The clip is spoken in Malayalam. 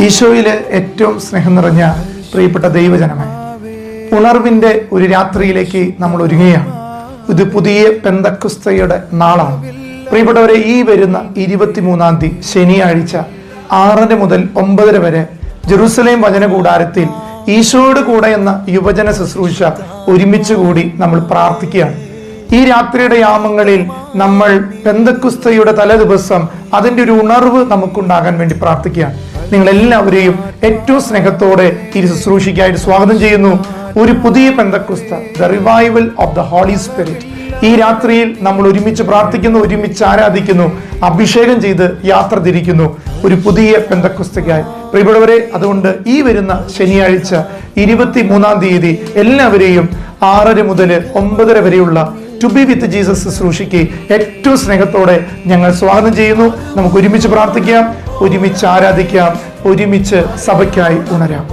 ഈശോയിലെ ഏറ്റവും സ്നേഹം നിറഞ്ഞ പ്രിയപ്പെട്ട ദൈവജനമേ, ഉണർവിന്റെ ഒരു രാത്രിയിലേക്ക് നമ്മൾ ഒരുങ്ങുകയാണ്. ഇത് പുതിയ പെന്തക്കോസ്തയുടെ നാളാണ്. പ്രിയപ്പെട്ടവരെ, ഈ വരുന്ന 23-ാം തീയതി ശനിയാഴ്ച 6 മുതൽ 9 വരെ ജെറുസലേം വചന കൂടാരത്തിൽ ഈശോയുടെ കൂടെ എന്ന യുവജന ശുശ്രൂഷ ഒരുമിച്ച് കൂടി നമ്മൾ പ്രാർത്ഥിക്കുകയാണ്. ഈ രാത്രിയുടെ യാമങ്ങളിൽ നമ്മൾ പെന്തക്കോസ്തയുടെ തലേദിവസം അതിൻ്റെ ഒരു ഉണർവ് നമുക്കുണ്ടാകാൻ വേണ്ടി പ്രാർത്ഥിക്കുകയാണ്. നിങ്ങളെല്ലാവരെയും ഏറ്റവും സ്നേഹത്തോടെ ഈ ശുശ്രൂഷയ്ക്കായിട്ട് സ്വാഗതം ചെയ്യുന്നു. ഒരു പുതിയ പെന്തക്കോസ്ത, the revival of the Holy Spirit. ഈ രാത്രിയിൽ നമ്മൾ ഒരുമിച്ച് പ്രാർത്ഥിക്കുന്നു, ഒരുമിച്ച് ആരാധിക്കുന്നു, അഭിഷേകം ചെയ്ത് യാത്ര തിരിക്കുന്നു ഒരു പുതിയ പെന്തക്കോസ്തയ്ക്കായി. പ്രിയപ്പെട്ടവരെ, അതുകൊണ്ട് ഈ വരുന്ന ശനിയാഴ്ച 23-ാം തീയതി എല്ലാവരെയും 6 മുതൽ 9 വരെയുള്ള ടു ബി വിത്ത് ജീസസ് ശുശ്രൂഷയ്ക്ക് ഏറ്റവും സ്നേഹത്തോടെ ഞങ്ങൾ സ്വാഗതം ചെയ്യുന്നു. നമുക്ക് ഒരുമിച്ച് പ്രാർത്ഥിക്കാം, ഒരുമിച്ച് ആരാധിക്കാം, ഒരുമിച്ച് സഭയ്ക്കായി ഉണരാം.